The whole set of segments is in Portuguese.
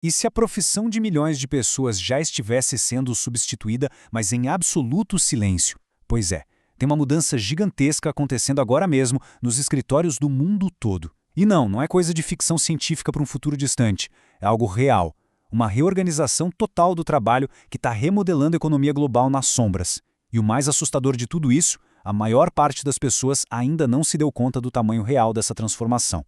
E se a profissão de milhões de pessoas já estivesse sendo substituída, mas em absoluto silêncio? Pois é, tem uma mudança gigantesca acontecendo agora mesmo nos escritórios do mundo todo. E não é coisa de ficção científica para um futuro distante. É algo real. Uma reorganização total do trabalho que está remodelando a economia global nas sombras. E o mais assustador de tudo isso, a maior parte das pessoas ainda não se deu conta do tamanho real dessa transformação.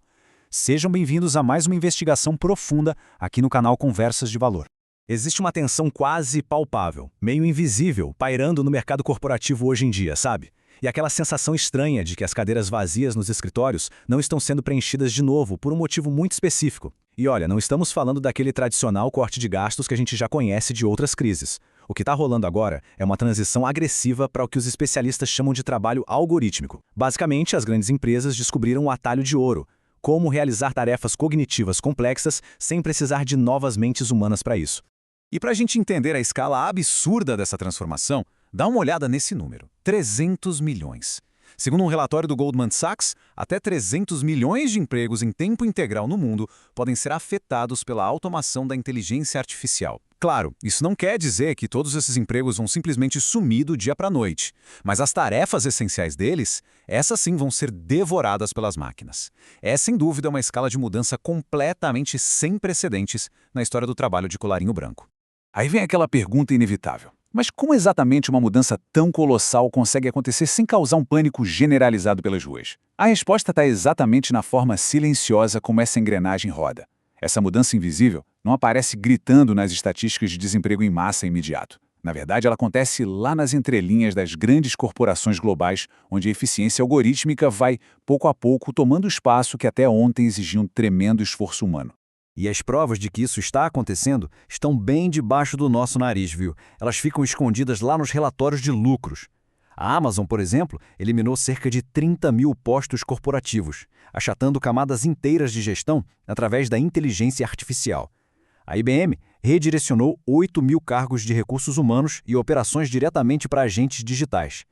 Sejam bem-vindos a mais uma investigação profunda aqui no canal Conversas de Valor. Existe uma tensão quase palpável, meio invisível, pairando no mercado corporativo hoje em dia, sabe? E aquela sensação estranha de que as cadeiras vazias nos escritórios não estão sendo preenchidas de novo por um motivo muito específico. E olha, não estamos falando daquele tradicional corte de gastos que a gente já conhece de outras crises. O que está rolando agora é uma transição agressiva para o que os especialistas chamam de trabalho algorítmico. Basicamente, as grandes empresas descobriram o atalho de ouro: como realizar tarefas cognitivas complexas sem precisar de novas mentes humanas para isso. E para a gente entender a escala absurda dessa transformação, dá uma olhada nesse número: 300 milhões. Segundo um relatório do Goldman Sachs, até 300 milhões de empregos em tempo integral no mundo podem ser afetados pela automação da inteligência artificial. Claro, isso não quer dizer que todos esses empregos vão simplesmente sumir do dia para a noite, mas as tarefas essenciais deles, essas sim vão ser devoradas pelas máquinas. É sem dúvida uma escala de mudança completamente sem precedentes na história do trabalho de colarinho branco. Aí vem aquela pergunta inevitável. Mas como exatamente uma mudança tão colossal consegue acontecer sem causar um pânico generalizado pelas ruas? A resposta está exatamente na forma silenciosa como essa engrenagem roda. Essa mudança invisível não aparece gritando nas estatísticas de desemprego em massa imediato. Na verdade, ela acontece lá nas entrelinhas das grandes corporações globais, onde a eficiência algorítmica vai, pouco a pouco, tomando o espaço que até ontem exigia um tremendo esforço humano. E as provas de que isso está acontecendo estão bem debaixo do nosso nariz, viu? Elas ficam escondidas lá nos relatórios de lucros. A Amazon, por exemplo, eliminou cerca de 30 mil postos corporativos, achatando camadas inteiras de gestão através da inteligência artificial. A IBM redirecionou 8 mil cargos de recursos humanos e operações diretamente para agentes digitais.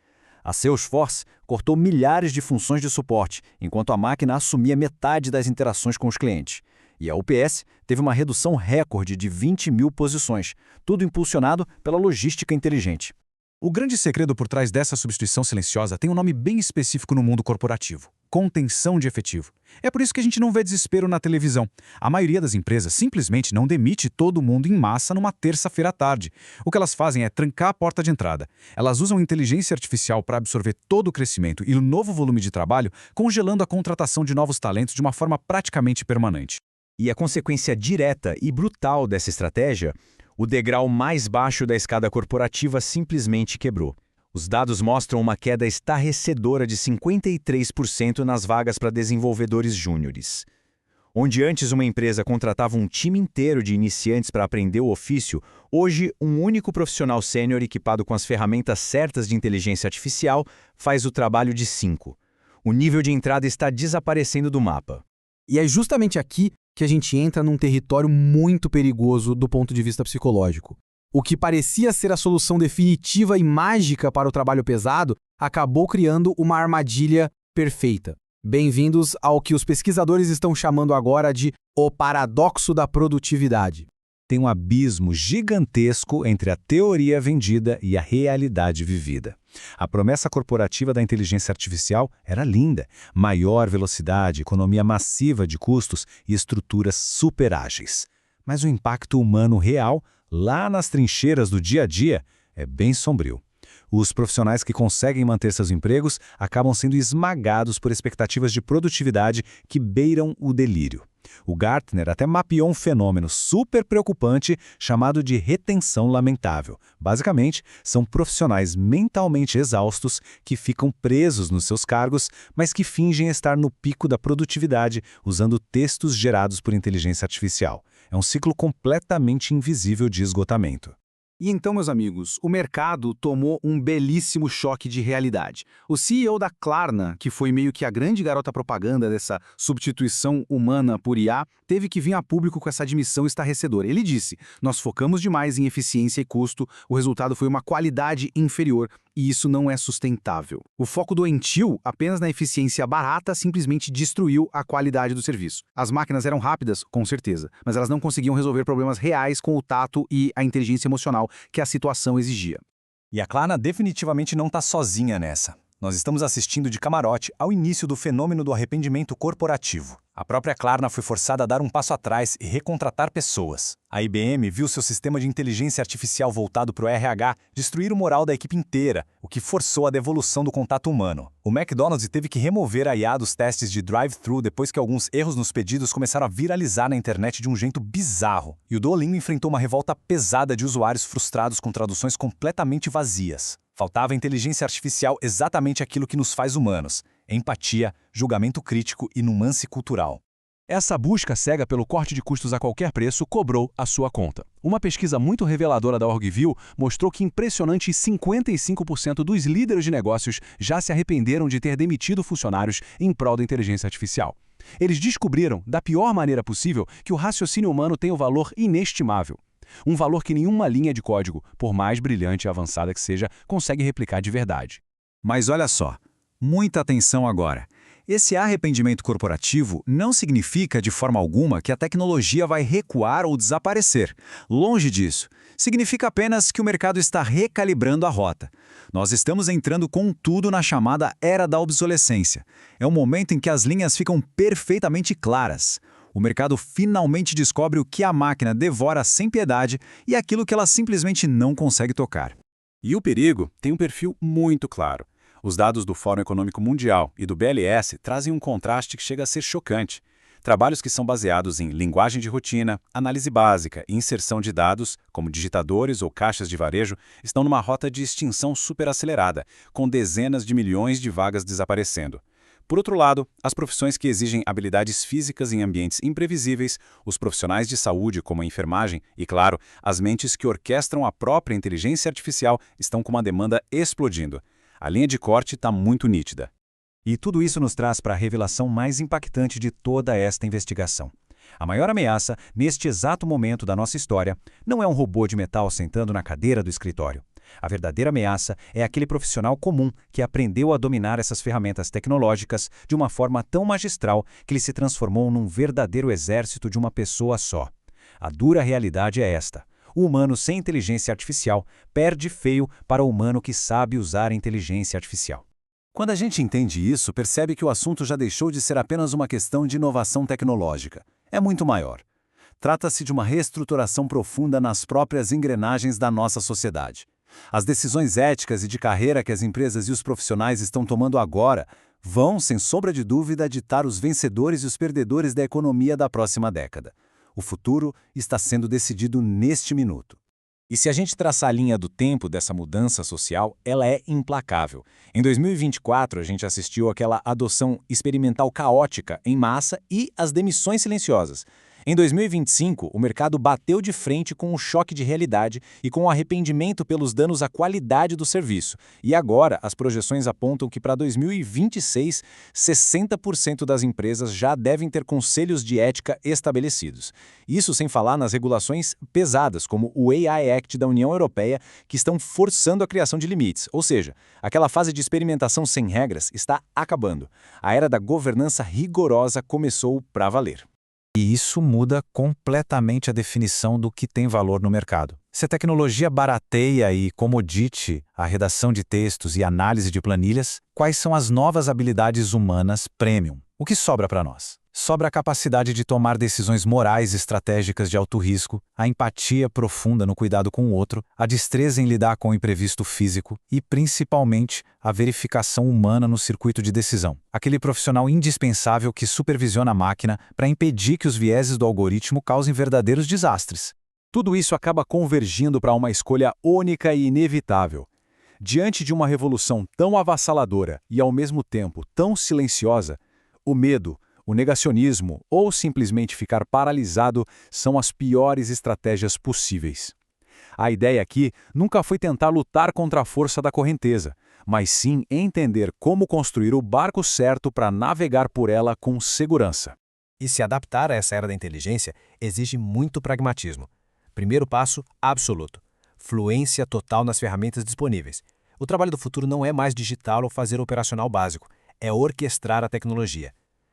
A Salesforce cortou milhares de funções de suporte, enquanto a máquina assumia metade das interações com os clientes. E a UPS teve uma redução recorde de 20 mil posições, tudo impulsionado pela logística inteligente. O grande segredo por trás dessa substituição silenciosa tem um nome bem específico no mundo corporativo: contenção de efetivo. É por isso que a gente não vê desespero na televisão. A maioria das empresas simplesmente não demite todo mundo em massa numa terça-feira à tarde. O que elas fazem é trancar a porta de entrada. Elas usam inteligência artificial para absorver todo o crescimento e o novo volume de trabalho, congelando a contratação de novos talentos de uma forma praticamente permanente. E a consequência direta e brutal dessa estratégia, o degrau mais baixo da escada corporativa simplesmente quebrou. Os dados mostram uma queda estarrecedora de 53% nas vagas para desenvolvedores júniores. Onde antes uma empresa contratava um time inteiro de iniciantes para aprender o ofício, hoje um único profissional sênior equipado com as ferramentas certas de inteligência artificial faz o trabalho de 5. O nível de entrada está desaparecendo do mapa. E é justamente aqui que a gente entra num território muito perigoso do ponto de vista psicológico. O que parecia ser a solução definitiva e mágica para o trabalho pesado acabou criando uma armadilha perfeita. Bem-vindos ao que os pesquisadores estão chamando agora de o paradoxo da produtividade. Tem um abismo gigantesco entre a teoria vendida e a realidade vivida. A promessa corporativa da inteligência artificial era linda: maior velocidade, economia massiva de custos e estruturas super ágeis. Mas o impacto humano real, lá nas trincheiras do dia a dia, é bem sombrio. Os profissionais que conseguem manter seus empregos acabam sendo esmagados por expectativas de produtividade que beiram o delírio. O Gartner até mapeou um fenômeno super preocupante chamado de retenção lamentável. Basicamente, são profissionais mentalmente exaustos que ficam presos nos seus cargos, mas que fingem estar no pico da produtividade usando textos gerados por inteligência artificial. É um ciclo completamente invisível de esgotamento. E então, meus amigos, o mercado tomou um belíssimo choque de realidade. O CEO da Klarna, que foi meio que a grande garota propaganda dessa substituição humana por IA, teve que vir a público com essa admissão estarrecedora. Ele disse: nós focamos demais em eficiência e custo, o resultado foi uma qualidade inferior. E isso não é sustentável. O foco doentio apenas na eficiência barata simplesmente destruiu a qualidade do serviço. As máquinas eram rápidas, com certeza, mas elas não conseguiam resolver problemas reais com o tato e a inteligência emocional que a situação exigia. E a Klarna definitivamente não está sozinha nessa. Nós estamos assistindo de camarote ao início do fenômeno do arrependimento corporativo. A própria Klarna foi forçada a dar um passo atrás e recontratar pessoas. A IBM viu seu sistema de inteligência artificial voltado para o RH destruir o moral da equipe inteira, o que forçou a devolução do contato humano. O McDonald's teve que remover a IA dos testes de drive-thru depois que alguns erros nos pedidos começaram a viralizar na internet de um jeito bizarro. E o Duolingo enfrentou uma revolta pesada de usuários frustrados com traduções completamente vazias. Faltava inteligência artificial exatamente aquilo que nos faz humanos: empatia, julgamento crítico e nuance cultural. Essa busca cega pelo corte de custos a qualquer preço cobrou a sua conta. Uma pesquisa muito reveladora da Orgview mostrou que impressionante 55% dos líderes de negócios já se arrependeram de ter demitido funcionários em prol da inteligência artificial. Eles descobriram, da pior maneira possível, que o raciocínio humano tem um valor inestimável. Um valor que nenhuma linha de código, por mais brilhante e avançada que seja, consegue replicar de verdade. Mas olha só, muita atenção agora. Esse arrependimento corporativo não significa de forma alguma que a tecnologia vai recuar ou desaparecer. Longe disso. Significa apenas que o mercado está recalibrando a rota. Nós estamos entrando com tudo na chamada era da obsolescência. É um momento em que as linhas ficam perfeitamente claras. O mercado finalmente descobre o que a máquina devora sem piedade e aquilo que ela simplesmente não consegue tocar. E o perigo tem um perfil muito claro. Os dados do Fórum Econômico Mundial e do BLS trazem um contraste que chega a ser chocante. Trabalhos que são baseados em linguagem de rotina, análise básica e inserção de dados, como digitadores ou caixas de varejo, estão numa rota de extinção superacelerada, com dezenas de milhões de vagas desaparecendo. Por outro lado, as profissões que exigem habilidades físicas em ambientes imprevisíveis, os profissionais de saúde como a enfermagem e, claro, as mentes que orquestram a própria inteligência artificial estão com uma demanda explodindo. A linha de corte está muito nítida. E tudo isso nos traz para a revelação mais impactante de toda esta investigação. A maior ameaça, neste exato momento da nossa história, não é um robô de metal sentando na cadeira do escritório. A verdadeira ameaça é aquele profissional comum que aprendeu a dominar essas ferramentas tecnológicas de uma forma tão magistral que ele se transformou num verdadeiro exército de uma pessoa só. A dura realidade é esta: o humano sem inteligência artificial perde feio para o humano que sabe usar a inteligência artificial. Quando a gente entende isso, percebe que o assunto já deixou de ser apenas uma questão de inovação tecnológica. É muito maior. Trata-se de uma reestruturação profunda nas próprias engrenagens da nossa sociedade. As decisões éticas e de carreira que as empresas e os profissionais estão tomando agora vão, sem sombra de dúvida, ditar os vencedores e os perdedores da economia da próxima década. O futuro está sendo decidido neste minuto. E se a gente traçar a linha do tempo dessa mudança social, ela é implacável. Em 2024, a gente assistiu àquela adoção experimental caótica em massa e as demissões silenciosas. Em 2025, o mercado bateu de frente com um choque de realidade e com o arrependimento pelos danos à qualidade do serviço. E agora, as projeções apontam que para 2026, 60% das empresas já devem ter conselhos de ética estabelecidos. Isso sem falar nas regulações pesadas, como o AI Act da União Europeia, que estão forçando a criação de limites. Ou seja, aquela fase de experimentação sem regras está acabando. A era da governança rigorosa começou para valer. E isso muda completamente a definição do que tem valor no mercado. Se a tecnologia barateia e comodite a redação de textos e análise de planilhas, quais são as novas habilidades humanas premium? O que sobra para nós? Sobra a capacidade de tomar decisões morais e estratégicas de alto risco, a empatia profunda no cuidado com o outro, a destreza em lidar com o imprevisto físico e, principalmente, a verificação humana no circuito de decisão. Aquele profissional indispensável que supervisiona a máquina para impedir que os vieses do algoritmo causem verdadeiros desastres. Tudo isso acaba convergindo para uma escolha única e inevitável. Diante de uma revolução tão avassaladora e, ao mesmo tempo, tão silenciosa, o medo, o negacionismo ou simplesmente ficar paralisado são as piores estratégias possíveis. A ideia aqui nunca foi tentar lutar contra a força da correnteza, mas sim entender como construir o barco certo para navegar por ela com segurança. E se adaptar a essa era da inteligência exige muito pragmatismo. Primeiro passo absoluto: fluência total nas ferramentas disponíveis. O trabalho do futuro não é mais digital ou fazer operacional básico, é orquestrar a tecnologia.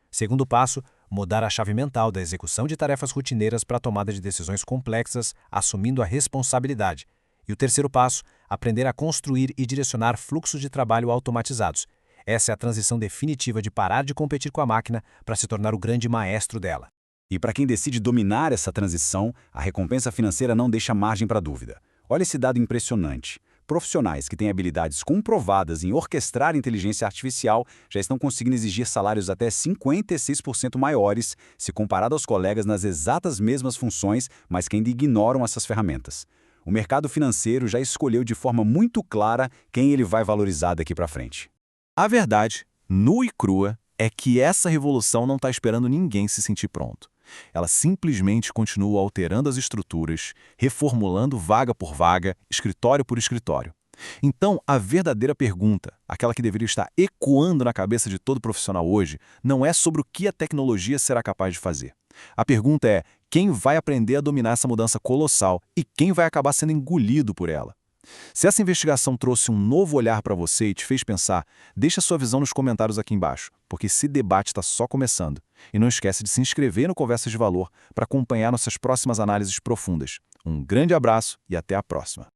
Segundo passo, mudar a chave mental da execução de tarefas rotineiras para a tomada de decisões complexas, assumindo a responsabilidade. E o terceiro passo, aprender a construir e direcionar fluxos de trabalho automatizados. Essa é a transição definitiva de parar de competir com a máquina para se tornar o grande maestro dela. E para quem decide dominar essa transição, a recompensa financeira não deixa margem para dúvida. Olha esse dado impressionante. Profissionais que têm habilidades comprovadas em orquestrar inteligência artificial já estão conseguindo exigir salários até 56% maiores se comparado aos colegas nas exatas mesmas funções, mas que ainda ignoram essas ferramentas. O mercado financeiro já escolheu de forma muito clara quem ele vai valorizar daqui para frente. A verdade, nua e crua, é que essa revolução não está esperando ninguém se sentir pronto. Ela simplesmente continua alterando as estruturas, reformulando vaga por vaga, escritório por escritório. Então, a verdadeira pergunta, aquela que deveria estar ecoando na cabeça de todo profissional hoje, não é sobre o que a tecnologia será capaz de fazer. A pergunta é quem vai aprender a dominar essa mudança colossal e quem vai acabar sendo engolido por ela. Se essa investigação trouxe um novo olhar para você e te fez pensar, deixa sua visão nos comentários aqui embaixo, porque esse debate está só começando. E não esquece de se inscrever no Conversas de Valor para acompanhar nossas próximas análises profundas. Um grande abraço e até a próxima.